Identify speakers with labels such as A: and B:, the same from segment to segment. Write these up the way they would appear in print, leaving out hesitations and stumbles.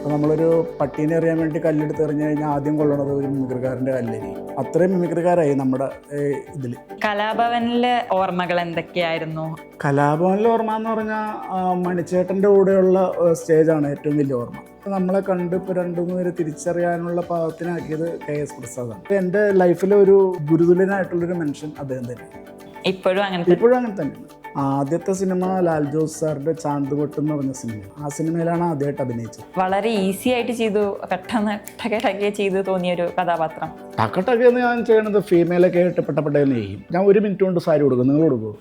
A: അപ്പോൾ നമ്മളൊരു പട്ടീനെ എറിയാൻ വേണ്ടി കല്ലെടുത്ത് എറിഞ്ഞു കഴിഞ്ഞാൽ ആദ്യം കൊള്ളണത് ഒരു മിമിക്രിക്കാരൻ്റെ കല്ലായിരിക്കും. അത്രയും മിമിക്രിക്കാരായി നമ്മുടെ ഇതിൽ.
B: കലാഭവനിലെ ഓർമ്മകൾ എന്തൊക്കെയായിരുന്നു?
A: കലാഭവനിലെ ഓർമ്മ എന്ന് പറഞ്ഞാൽ മണിച്ചേട്ടൻ്റെ കൂടെയുള്ള സ്റ്റേജാണ് ഏറ്റവും വലിയ ഓർമ്മ. നമ്മളെ കണ്ട് ഇപ്പോൾ 2-3 പേര് തിരിച്ചറിയാനുള്ള പാകത്തിനാക്കിയത് KS പ്രസാദാണ്. എൻ്റെ ലൈഫിലെ ഒരു ഗുരുതുല്യനായിട്ടുള്ളൊരു മനുഷ്യൻ അദ്ദേഹം തന്നെ.
B: ഇപ്പോഴും അങ്ങനെ
A: തന്നെ. ആദ്യത്തെ സിനിമ ലാൽ ജോസ് സാറിൻ്റെ ചാന്തുപൊട്ട് എന്ന് പറഞ്ഞ സിനിമ. ആ സിനിമയിലാണ് ആദ്യമായിട്ട് അഭിനയിച്ചത്.
B: വളരെ ഈസി ആയിട്ട് ചെയ്തു, പെട്ടെന്ന് ടക്കെ ചെയ്തു തോന്നിയൊരു കഥാപാത്രം.
A: ടക്കട്ടൊക്കെയെന്ന് ഞാൻ ചെയ്യണത് ഫീമെയിലൊക്കെ ഇഷ്ടപ്പെട്ടെന്ന് ചെയ്യും. ഞാൻ 1 മിനിറ്റ് കൊണ്ട് സാരി കൊടുക്കും. നിങ്ങൾ കൊടുക്കുമോ?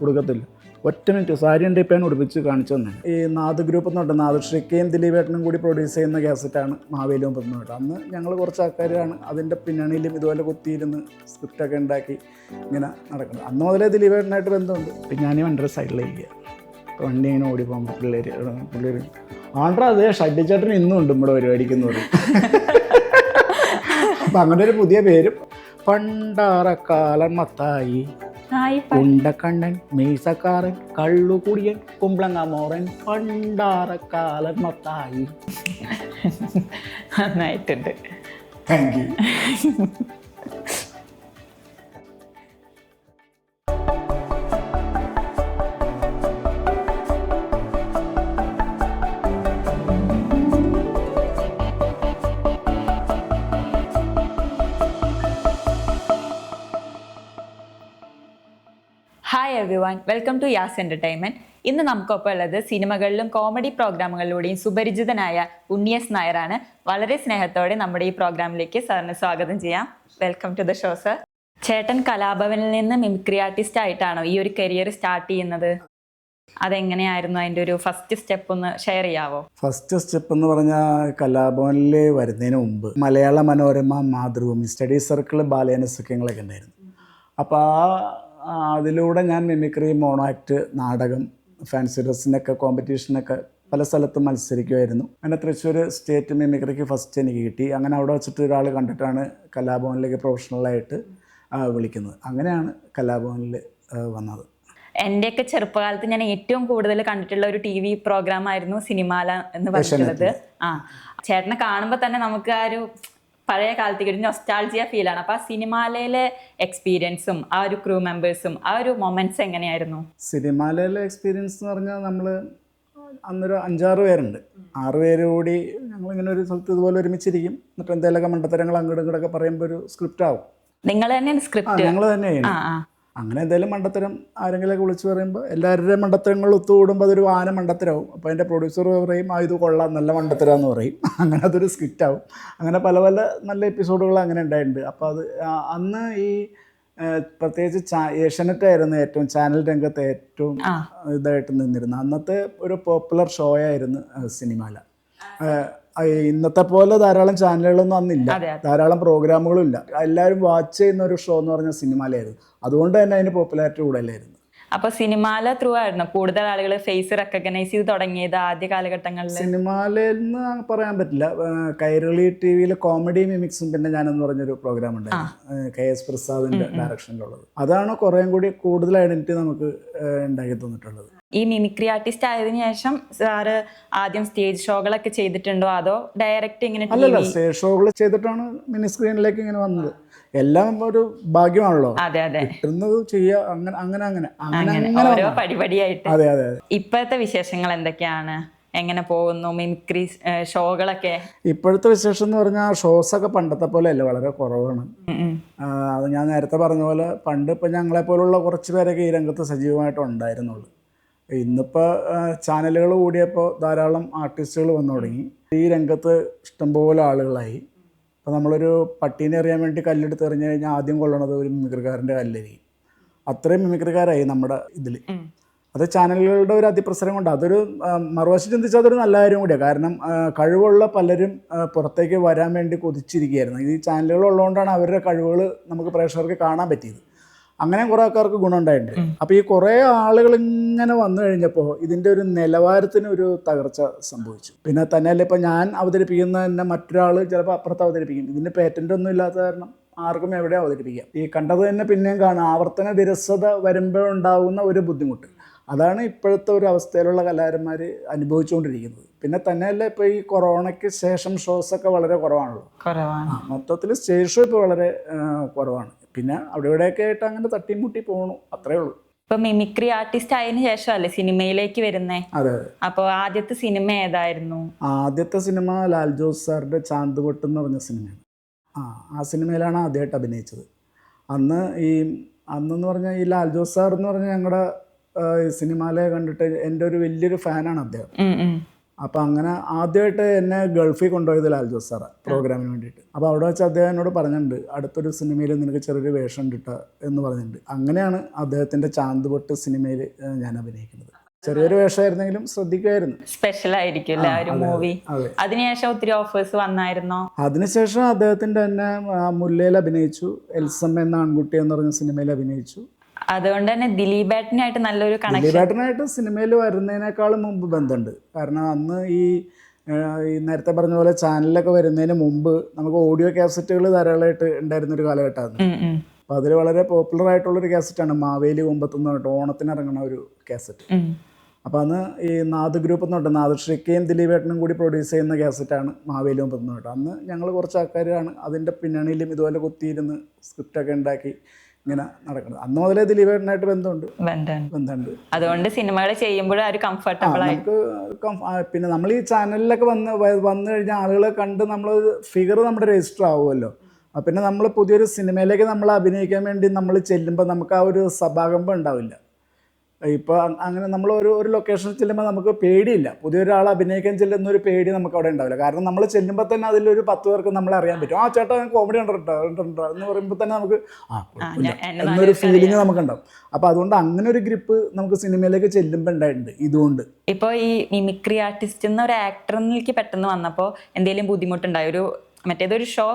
A: കൊടുക്കത്തില്ല. 1 മിനിറ്റ് സാരി ഉണ്ട് ഇപ്പം ഉടുപ്പിച്ച് കാണിച്ചു തന്നെ. ഈ നാദ് ഗ്രൂപ്പ് എന്നുണ്ട്, നാദശ്രീക്കയും ദിലീപേട്ടനും കൂടി പ്രൊഡ്യൂസ് ചെയ്യുന്ന കാസറ്റാണ് മാവേലി 9 അന്ന് ഞങ്ങൾ കുറച്ച് ആൾക്കാരാണ് അതിൻ്റെ പിന്നണിയിലും ഇതുപോലെ കുത്തിയിരുന്ന് സ്ക്രിപ്റ്റൊക്കെ ഉണ്ടാക്കി ഇങ്ങനെ നടക്കുന്നത്. അന്ന് മുതലേ ദിലീപേട്ടനായിട്ട് ബന്ധമുണ്ട്. പിന്നെ ഞാൻ വണ്ടി സൈഡിലേക്ക് വണ്ടി ഇങ്ങനെ ഓടി പോകുമ്പോൾ പിള്ളേർ ആണ്ട്രാ അതേ ഷഡ്ഡിച്ചേട്ടൻ ഇന്നും ഉണ്ട് നമ്മുടെ പരിപാടിക്കെന്ന് പറയും. അപ്പം അങ്ങനെ ഒരു പുതിയ പേരും പണ്ടാറക്കാലൻ മത്തായി ഉണ്ടക്കണ്ണൻ മീസക്കാരൻ കള്ളുകുടിയൻ കുമ്പളങ്ങാമോറൻ പണ്ടാറക്കാലൻ മത്തായി.
B: നന്നായിട്ടുണ്ട്.
A: Thank you.
B: Hi everyone, welcome to Yaas entertainment. ഇന്ന് നമുക്കൊപ്പം ഉള്ളത് സിനിമകളിലും കോമഡി പ്രോഗ്രാമുകളിലൂടെയും സുപരിചിതനായ ഉണ്ണിയസ് നായരാണ്. വളരെ സ്നേഹത്തോടെ നമ്മുടെ ഈ പ്രോഗ്രാമിലേക്ക് സാറിന് സ്വാഗതം ചെയ്യാം. Welcome to the show sir. ചേട്ടൻ കലാഭവനിൽ നിന്ന് മിമിക്രി ആർട്ടിസ്റ്റ് ആയിട്ടാണോ ഈ ഒരു കരിയർ സ്റ്റാർട്ട് ചെയ്യുന്നത്? അതെങ്ങനെയായിരുന്നു? അതിൻ്റെ ഒരു ഫസ്റ്റ് സ്റ്റെപ്പ് ഒന്ന് ഷെയർ ചെയ്യാവോ?
A: ഫസ്റ്റ് സ്റ്റെപ്പ് എന്ന് പറഞ്ഞാൽ കലാഭവനിൽ വരുന്നതിന് മുമ്പ് മലയാള മനോരമ, മാതൃഭൂമി, സ്റ്റഡി സർക്കിൾ, ബാലയനസഖ്യങ്ങളൊക്കെ ഉണ്ടായിരുന്നു. അപ്പോൾ അതിലൂടെ ഞാൻ മിമിക്രി, മോണോ ആക്ട്, നാടകം, ഫാൻസി ഡ്രസ്സിനൊക്കെ കോമ്പറ്റീഷനൊക്കെ പല സ്ഥലത്തും മത്സരിക്കുമായിരുന്നു. അങ്ങനെ തൃശ്ശൂർ സ്റ്റേറ്റ് മിമിക്രിക്ക് ഫസ്റ്റ് എനിക്ക് കിട്ടി. അങ്ങനെ അവിടെ വെച്ചിട്ട് ഒരാൾ കണ്ടിട്ടാണ് കലാഭവനിലേക്ക് പ്രൊഫഷണലായിട്ട് വിളിക്കുന്നത്. അങ്ങനെയാണ് കലാഭവനിൽ വന്നത്.
B: എൻ്റെയൊക്കെ ചെറുപ്പകാലത്ത് ഞാൻ ഏറ്റവും കൂടുതൽ കണ്ടിട്ടുള്ള ഒരു TV പ്രോഗ്രാം ആയിരുന്നു സിനിമാല എന്ന് പറഞ്ഞിട്ടുള്ളത്. ചേട്ടനെ കാണുമ്പോൾ തന്നെ നമുക്ക് ആ ഒരു പഴയ കാലത്തേക്ക് ഒരു നൊസ്റ്റാൾജിയ ഫീലാണ്. അപ്പോൾ ആ സിനിമാലയിലെ എക്സ്പീരിയൻസും ആ ഒരു ക്രൂ മെമ്പേഴ്സും ആ ഒരു മൊമെന്റ്സ് എങ്ങനെയായിരുന്നു?
A: സിനിമാലയിലെ എക്സ്പീരിയൻസ് എന്ന് പറഞ്ഞാൽ നമ്മൾ അന്നൊരു 5-6 പേരുണ്ട്. 6 പേര് കൂടി ഞങ്ങളിങ്ങനെ ഒരു സ്ഥലത്ത് ഇതുപോലെ ഒരുമിച്ചിരിക്കും. എന്നിട്ട് എന്തെങ്കിലുമൊക്കെ മണ്ടത്തരങ്ങൾ അങ്ങോട്ടും ഇങ്ങോട്ടൊക്കെ പറയുമ്പോൾ ഒരു സ്ക്രിപ്റ്റ് ആവും.
B: നിങ്ങൾ തന്നെയാണ് സ്ക്രിപ്റ്റ്?
A: ഞങ്ങൾ തന്നെയാണ്. അങ്ങനെ എന്തെങ്കിലും മണ്ടത്തരം ആരെങ്കിലുമൊക്കെ വിളിച്ച് പറയുമ്പോൾ എല്ലാവരുടെയും മണ്ടത്തരങ്ങൾ ഒത്തുകൂടുമ്പോൾ അതൊരു ആന മണ്ടത്തരമാവും. അപ്പോൾ അതിൻ്റെ പ്രൊഡ്യൂസർ പറയും ഇത് കൊള്ളാം, നല്ല മണ്ടത്തരാന്ന് പറയും. അങ്ങനെ അതൊരു സ്ക്രിപ്റ്റ് ആവും. അങ്ങനെ പല പല നല്ല എപ്പിസോഡുകൾ അങ്ങനെ ഉണ്ടായിട്ടുണ്ട്. അപ്പോൾ അത് അന്ന് ഈ പ്രത്യേകിച്ച് ഏഷ്യാനെറ്റായിരുന്നു ഏറ്റവും ചാനൽ രംഗത്ത് ഏറ്റവും ഇതായിട്ട് നിന്നിരുന്നത്. അന്നത്തെ ഒരു പോപ്പുലർ ഷോ ആയിരുന്നു സിനിമാല. ഇന്നത്തെ പോലെ ധാരാളം ചാനലുകളൊന്നും അന്നില്ല, ധാരാളം പ്രോഗ്രാമുകളും ഇല്ല. എല്ലാവരും വാച്ച് ചെയ്യുന്ന ഒരു ഷോ എന്ന് പറഞ്ഞാൽ സിനിമാലയായിരുന്നു. അതുകൊണ്ട് തന്നെ അതിന് പോപ്പുലാരിറ്റി കൂടുതലായിരുന്നു.
B: അപ്പൊ സിനിമാല ത്രൂ ആയിരുന്നു കൂടുതൽ ആളുകൾ ഫേസ് റെക്കഗ്നൈസ് ചെയ്ത് തുടങ്ങിയത് ആദ്യ കാലഘട്ടങ്ങളിൽ?
A: സിനിമാലെന്ന് പറയാൻ പറ്റില്ല. കൈരളി TV കോമഡി മിമിക്സും പിന്നെ ഞാനെന്ന് പറഞ്ഞൊരു പ്രോഗ്രാം ഉണ്ടായിരുന്നു, KS പ്രസാദിന്റെ ഡയറക്ഷനിലുള്ളത്. അതാണ് കുറേം കൂടി കൂടുതൽ ഐഡന്റിറ്റി നമുക്ക് ഉണ്ടാക്കി തന്നിട്ടുള്ളത്.
B: ഈ മിമിക്രി ആർട്ടിസ്റ്റ് ആയതിനു ശേഷം സാറ് ആദ്യം സ്റ്റേജ് ഷോകളൊക്കെ ചെയ്തിട്ടുണ്ടോ അതോ ഡയറക്റ്റ് ഇങ്ങനെ?
A: അല്ലല്ല, സ്റ്റേജ് ഷോകൾ ചെയ്തിട്ടാണ് മിനി സ്ക്രീനിലേക്ക് ഇങ്ങനെ വന്നത്. എല്ലാം ഒരു ഭാഗ്യമാണല്ലോ, കിട്ടുന്നത് ചെയ്യുക. അങ്ങനെ
B: ഓരോ പടിപടിയായിട്ട്.
A: അതെ അതെ.
B: ഇപ്പോഴത്തെ വിശേഷങ്ങൾ എന്തൊക്കെയാണ്? എങ്ങനെ പോകുന്നു മിമിക്രി ഷോകളൊക്കെ?
A: ഇപ്പോഴത്തെ വിശേഷം എന്ന് പറഞ്ഞാൽ ഷോസൊക്കെ പണ്ടത്തെ പോലെ അല്ല, വളരെ കുറവാണ്. അത് ഞാൻ നേരത്തെ പറഞ്ഞ പോലെ പണ്ട് ഇപ്പം ഞങ്ങളെപ്പോലുള്ള കുറച്ച് പേരൊക്കെ ഈ രംഗത്ത് സജീവമായിട്ട് ഉണ്ടായിരുന്നുള്ളൂ. ഇന്നിപ്പോൾ ചാനലുകൾ കൂടിയപ്പോൾ ധാരാളം ആർട്ടിസ്റ്റുകൾ വന്നു തുടങ്ങി. ഈ രംഗത്ത് ഇഷ്ടംപോലെ ആളുകളായി. അപ്പോൾ നമ്മളൊരു പട്ടീനെ എറിയാൻ വേണ്ടി കല്ലെടുത്ത് എറിഞ്ഞു കഴിഞ്ഞാൽ ആദ്യം കൊള്ളണത് ഒരു മിമിക്രിക്കാരൻ്റെ കല്ലായിരിക്കും. അത്രയും മിമിക്രിക്കാരായി നമ്മുടെ ഇതിൽ. അത് ചാനലുകളുടെ ഒരു അതിപ്രസരം കൊണ്ട്. അതൊരു മറുവശം ചിന്തിച്ചാൽ അതൊരു നല്ല കാര്യം കൂടിയാണ്. കാരണം കഴിവുള്ള പലരും പുറത്തേക്ക് വരാൻ വേണ്ടി കൊതിച്ചിരിക്കുകയായിരുന്നു. ഈ ചാനലുകൾ ഉള്ളതുകൊണ്ടാണ് അവരുടെ കഴിവുകൾ നമുക്ക് പ്രേക്ഷകർക്ക് കാണാൻ പറ്റിയത്. അങ്ങനെ കുറേ ആൾക്കാർക്ക് ഗുണമുണ്ടായിട്ടുണ്ട്. അപ്പോൾ ഈ കുറേ ആളുകൾ ഇങ്ങനെ വന്നു കഴിഞ്ഞപ്പോൾ ഇതിൻ്റെ ഒരു നിലവാരത്തിന് ഒരു തകർച്ച സംഭവിച്ചു. പിന്നെ തന്നെയല്ല, ഇപ്പോൾ ഞാൻ അവതരിപ്പിക്കുന്ന തന്നെ മറ്റൊരാൾ ചിലപ്പോൾ അപ്പുറത്ത് അവതരിപ്പിക്കും. ഇതിന് പേറ്റൻ്റ് ഒന്നും ഇല്ലാത്ത കാരണം ആർക്കും എവിടെ അവതരിപ്പിക്കാം. ഈ കണ്ടത് തന്നെ പിന്നെയും കാണാം. ആവർത്തന വിരസത വരുമ്പോൾ ഉണ്ടാകുന്ന ഒരു ബുദ്ധിമുട്ട്. അതാണ് ഇപ്പോഴത്തെ ഒരു അവസ്ഥയിലുള്ള കലാകാരന്മാർ അനുഭവിച്ചുകൊണ്ടിരിക്കുന്നത്. പിന്നെ തന്നെയല്ല ഇപ്പോൾ ഈ കൊറോണയ്ക്ക് ശേഷം ഷോസൊക്കെ വളരെ കുറവാണല്ലോ. മൊത്തത്തിൽ സ്റ്റേജ് ഷോ ഇപ്പോൾ വളരെ കുറവാണ്. പിന്നെ അവിടെ ഇവിടെയൊക്കെ ആയിട്ട് അങ്ങനെ തട്ടിമുട്ടി പോകണു, അത്രേ ഉള്ളൂ.
B: ഇപ്പൊ മിമിക്രി ആർട്ടിസ്റ്റ് ആയതിനു ശേഷമല്ലേ സിനിമയിലേക്ക് വരുന്നേ?
A: അതെ.
B: അപ്പോൾ ആദ്യത്തെ സിനിമ ഏതായിരുന്നു?
A: ആദ്യത്തെ സിനിമ ലാൽ ജോസ് സാറിൻ്റെ ചാന്തുപൊട്ട് എന്ന് പറഞ്ഞ സിനിമയാണ്. ആ സിനിമയിലാണ് ആദ്യമായിട്ട് അഭിനയിച്ചത്. അന്നെന്ന് പറഞ്ഞാൽ ഈ ലാൽ ജോസ് സാർ എന്ന് പറഞ്ഞാൽ ഞങ്ങളുടെ സിനിമയിലെ കണ്ടിട്ട് എൻ്റെ ഒരു വലിയൊരു ഫാനാണ് അദ്ദേഹം. അപ്പം അങ്ങനെ ആദ്യമായിട്ട് എന്നെ ഗൾഫിൽ കൊണ്ടുപോയത് ലാൽ ജോസ് സാറാണ് പ്രോഗ്രാമിന് വേണ്ടിയിട്ട്. അപ്പോൾ അവിടെ വെച്ച് അദ്ദേഹം എന്നോട് പറഞ്ഞിട്ടുണ്ട്, അടുത്തൊരു സിനിമയിൽ നിനക്ക് ചെറിയൊരു വേഷം കിട്ടുക എന്ന് പറഞ്ഞിട്ടുണ്ട്. അങ്ങനെയാണ് അദ്ദേഹത്തിൻ്റെ ചാന്തുപൊട്ട് സിനിമയിൽ ഞാൻ അഭിനയിക്കുന്നത്. ചെറിയൊരു വേഷമായിരുന്നെങ്കിലും ശ്രദ്ധിക്കുമായിരുന്നു.
B: സ്പെഷ്യൽ ആയിരിക്കും മൂവി. അതിനുശേഷം ഒത്തിരി ഓഫേഴ്സ് വന്നായിരുന്നോ? അതിനുശേഷം
A: അദ്ദേഹത്തിൻ്റെ തന്നെ മുല്ലയിൽ അഭിനയിച്ചു, എൽസമ്മ എന്ന ആൺകുട്ടി എന്ന് പറഞ്ഞ സിനിമയിൽ അഭിനയിച്ചു.
B: അതുകൊണ്ട് തന്നെ ദിലീപേട്ടനായിട്ട് നല്ലൊരു കണക്ഷൻ.
A: ദിലീപേട്ടനായിട്ട് സിനിമയിൽ വരുന്നതിനേക്കാളും മുമ്പ് ബന്ധമുണ്ട്. കാരണം അന്ന് ഈ നേരത്തെ പറഞ്ഞ പോലെ ചാനലിലൊക്കെ വരുന്നതിന് മുമ്പ് നമുക്ക് ഓഡിയോ കാസറ്റുകൾ ധാരാളമായിട്ട് ഉണ്ടായിരുന്നൊരു കാലഘട്ടമാണ്. അപ്പോൾ അതിൽ വളരെ പോപ്പുലർ ആയിട്ടുള്ളൊരു കാസറ്റാണ് മാവേലി കൊമ്പത്തെന്ന് പറഞ്ഞിട്ട് ഓണത്തിന് ഇറങ്ങുന്ന ഒരു കാസറ്റ്. അപ്പോൾ അന്ന് ഈ നാദ് ഗ്രൂപ്പ് എന്ന് പറഞ്ഞിട്ട് നാദൃശ്രീക്കയും ദിലീപേട്ടനും കൂടി പ്രൊഡ്യൂസ് ചെയ്യുന്ന കാസറ്റാണ് മാവേലി കൊമ്പത്തെന്ന് പറഞ്ഞിട്ട്. അന്ന് ഞങ്ങൾ കുറച്ച് ആൾക്കാരാണ് അതിൻ്റെ പിന്നണിയിലും ഇതുപോലെ കുത്തിയിരുന്ന് സ്ക്രിപ്റ്റൊക്കെ ഉണ്ടാക്കി ഇങ്ങനെ നടക്കുന്നത്. അന്ന് മുതലേ ദിലീപേട്ടനായിട്ട് ബന്ധമുണ്ട്.
B: അതുകൊണ്ട് സിനിമകൾ ചെയ്യുമ്പോഴും ഒരു കംഫർട്ടബിൾ
A: നമുക്ക്. പിന്നെ നമ്മൾ ഈ ചാനലിലൊക്കെ വന്നു കഴിഞ്ഞാൽ ആളുകളെ കണ്ട് നമ്മൾ ഫിഗർ നമ്മുടെ രജിസ്റ്റർ ആവുമല്ലോ. പിന്നെ നമ്മൾ പുതിയൊരു സിനിമയിലേക്ക് നമ്മൾ അഭിനയിക്കാൻ വേണ്ടി നമ്മൾ ചെല്ലുമ്പോൾ നമുക്ക് ആ ഒരു സഭാകമ്പം ഉണ്ടാവില്ല. ഇപ്പോൾ അങ്ങനെ നമ്മൾ ഒരു ലൊക്കേഷനിൽ ചെല്ലുമ്പോൾ നമുക്ക് പേടിയില്ല. പുതിയൊരാൾ അഭിനയിക്കാൻ ചെല്ലുന്ന ഒരു പേടി നമുക്ക് അവിടെ ഉണ്ടാവില്ല. കാരണം നമ്മൾ ചെല്ലുമ്പോൾ തന്നെ അതിലൊരു 10 പേർക്ക് നമ്മളെ അറിയാൻ പറ്റും. ആ ചേട്ടാ കോമഡി ഉണ്ടോ എന്ന് പറയുമ്പോൾ തന്നെ നമുക്ക് എന്നൊരു ഫീലിംഗ് നമുക്കുണ്ടാവും. അപ്പോൾ അതുകൊണ്ട് അങ്ങനെ ഒരു ഗ്രിപ്പ് നമുക്ക് സിനിമയിലേക്ക് ചെല്ലുമ്പോൾ ഉണ്ടായിട്ടുണ്ട്. ഇതുകൊണ്ട്
B: ഇപ്പോൾ ഈ മിമിക്രി ആർട്ടിസ്റ്റ് എന്ന ഒരു ആക്ടറിലേക്ക് പെട്ടെന്ന് വന്നപ്പോൾ എന്തെങ്കിലും ബുദ്ധിമുട്ടുണ്ടായോ? മറ്റേതൊരു ഷോ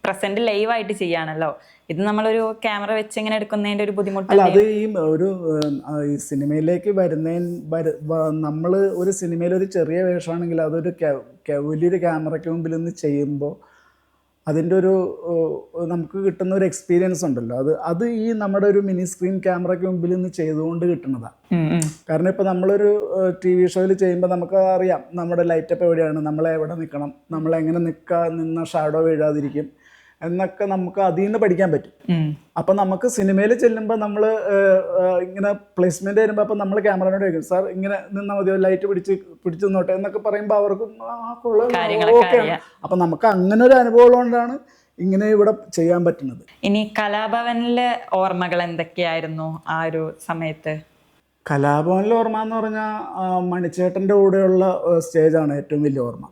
B: പ്രസന്റ് ലൈവായിട്ട് ചെയ്യാണല്ലോ, ഇത് നമ്മളൊരു ക്യാമറ വെച്ച് ഇങ്ങനെ എടുക്കുന്നതിന്റെ ഒരു ബുദ്ധിമുട്ടല്ല.
A: അത് ഈ സിനിമയിലേക്ക് നമ്മൾ ഒരു സിനിമയിൽ ഒരു ചെറിയ വേഷമാണെങ്കിൽ അതൊരു വലിയൊരു ക്യാമറയ്ക്ക് മുമ്പിൽ നിന്ന് ചെയ്യുമ്പോൾ അതിൻ്റെ ഒരു നമുക്ക് കിട്ടുന്ന ഒരു എക്സ്പീരിയൻസ് ഉണ്ടല്ലോ, അത് ഈ നമ്മുടെ ഒരു മിനി സ്ക്രീൻ ക്യാമറയ്ക്ക് മുമ്പിൽ നിന്ന് ചെയ്തുകൊണ്ട് കിട്ടുന്നതാണ്. കാരണം ഇപ്പോൾ നമ്മളൊരു TV ഷോയിൽ ചെയ്യുമ്പോൾ നമുക്ക് അറിയാം നമ്മുടെ ലൈറ്റപ്പ് എവിടെയാണ്, നമ്മളെ എവിടെ നിൽക്കണം, നമ്മളെങ്ങനെ നിന്ന ഷാഡോ വീഴാതിരിക്കും എന്നൊക്കെ നമുക്ക് അതിൽ നിന്ന് പഠിക്കാൻ പറ്റും. അപ്പം നമുക്ക് സിനിമയിൽ ചെല്ലുമ്പോൾ നമ്മൾ ഇങ്ങനെ പ്ലേസ്മെന്റ് വരുമ്പോൾ അപ്പം നമ്മൾ ക്യാമറയോട് ചോദിക്കും, സാർ ഇങ്ങനെ നിന്നാൽ മതിയോ, ലൈറ്റ് പിടിച്ചു നിന്നോട്ടെ എന്നൊക്കെ പറയുമ്പോൾ അവർക്കും ഓക്കെയാണ്. അപ്പം നമുക്ക് അങ്ങനെ ഒരു അനുഭവം ഉള്ളതുകൊണ്ടാണ് ഇങ്ങനെ ഇവിടെ ചെയ്യാൻ പറ്റുന്നത്.
B: ഇനി കലാഭവനിലെ ഓർമ്മകൾ എന്തൊക്കെയായിരുന്നു ആ ഒരു സമയത്ത്?
A: കലാഭവനിലെ ഓർമ്മ എന്ന് പറഞ്ഞാൽ മണിച്ചേട്ടൻ്റെ കൂടെയുള്ള സ്റ്റേജാണ് ഏറ്റവും വലിയ ഓർമ്മ.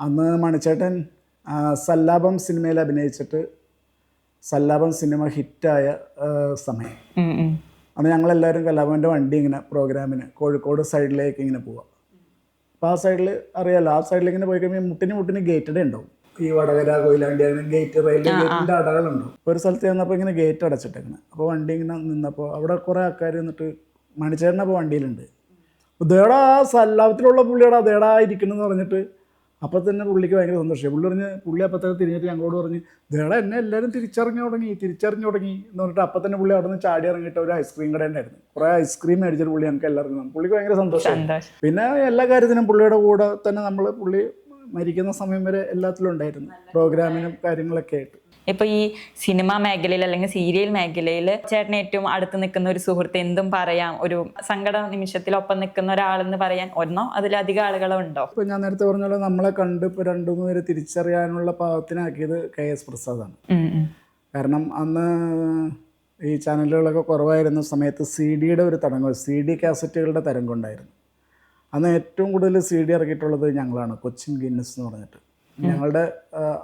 A: അന്ന് മണിച്ചേട്ടൻ സല്ലാപം സിനിമയിൽ അഭിനയിച്ചിട്ട് സല്ലാപം സിനിമ ഹിറ്റായ സമയം. അന്ന് ഞങ്ങളെല്ലാവരും കലാഭവൻ്റെ വണ്ടി ഇങ്ങനെ പ്രോഗ്രാമിന് കോഴിക്കോട് സൈഡിലേക്ക് ഇങ്ങനെ പോവാം. അപ്പോൾ ആ സൈഡിൽ അറിയാമല്ലോ, ആ സൈഡിലേക്ക് ഇങ്ങനെ പോയി കഴിയുമ്പോൾ മുട്ടിന് ഗേറ്റഡ് ഉണ്ടാവും. ഈ വടകര കൊയിലാണ്ടി അങ്ങനെ റെയിൽവേ ഗേറ്റിൻ്റെ അടകളുണ്ടാവും. ഒരു സ്ഥലത്ത് ചെന്നപ്പോൾ ഇങ്ങനെ ഗേറ്റ് അടച്ചിട്ടേക്കണം. അപ്പോൾ വണ്ടി ഇങ്ങനെ നിന്നപ്പോൾ അവിടെ കുറേ ആൾക്കാർ നിന്നിട്ട് മണിച്ചേട്ടനപ്പോൾ വണ്ടിയിലുണ്ട്, ദേടാ സല്ലാപത്തിലുള്ള പുള്ളിയോടാ ദേടാ ഇരിക്കണമെന്ന് പറഞ്ഞിട്ട് അപ്പോൾ തന്നെ പുള്ളിക്ക് ഭയങ്കര സന്തോഷമായി. പുള്ളി അപ്പം തന്നെ തിരിഞ്ഞിട്ട് ഞങ്ങളോട് പറഞ്ഞ്, ദേടാ എന്നെ എല്ലാവരും തിരിച്ചറിഞ്ഞു തുടങ്ങി എന്ന് പറഞ്ഞിട്ട് അപ്പം തന്നെ പുള്ളി അവിടെ നിന്ന് ചാടി ഇറങ്ങിയിട്ട് ഒരു ഐസ്ക്രീം കട ഉണ്ടായിരുന്നു. കുറേ ഐസ്ക്രീം മേടിച്ചിട്ട് പുള്ളി ഞങ്ങൾക്ക് എല്ലാവർക്കും പുള്ളിക്ക് ഭയങ്കര സന്തോഷം. പിന്നെ എല്ലാ കാര്യത്തിനും പുള്ളിയുടെ കൂടെ തന്നെ പുള്ളി മരിക്കുന്ന സമയം വരെ എല്ലാത്തിലും ഉണ്ടായിരുന്നു, പ്രോഗ്രാമിനും കാര്യങ്ങളൊക്കെ ആയിട്ട്.
B: ഇപ്പൊ ഈ സിനിമ മേഖലയിൽ അല്ലെങ്കിൽ സീരിയൽ മേഖലയിൽ ചേട്ടന് ഏറ്റവും അടുത്ത് നിൽക്കുന്ന ഒരു സുഹൃത്ത് എന്തും പറയാം, ഒരു സങ്കട നിമിഷത്തിലൊപ്പം നിൽക്കുന്ന ഒരാളെന്ന് പറയാൻ ഒന്നോ അതിലധികം ആളുകളോ ഉണ്ടോ?
A: ഇപ്പൊ ഞാൻ നേരത്തെ പറഞ്ഞ പോലെ നമ്മളെ കണ്ട് ഇപ്പൊ 2-3 പേര് തിരിച്ചറിയാനുള്ള പാവത്തിനാക്കിയത് KS പ്രസാദാണ്. കാരണം അന്ന് ഈ ചാനലുകളൊക്കെ കുറവായിരുന്ന സമയത്ത് CD-യുടെ ഒരു തരംഗം, CD കാസറ്റുകളുടെ തരംഗം ഉണ്ടായിരുന്നു. അന്ന് ഏറ്റവും കൂടുതൽ CD ഇറക്കിയിട്ടുള്ളത് ഞങ്ങളാണ്, കൊച്ചിൻ ഗിന്നസ് എന്ന് പറഞ്ഞിട്ട്. ഞങ്ങളുടെ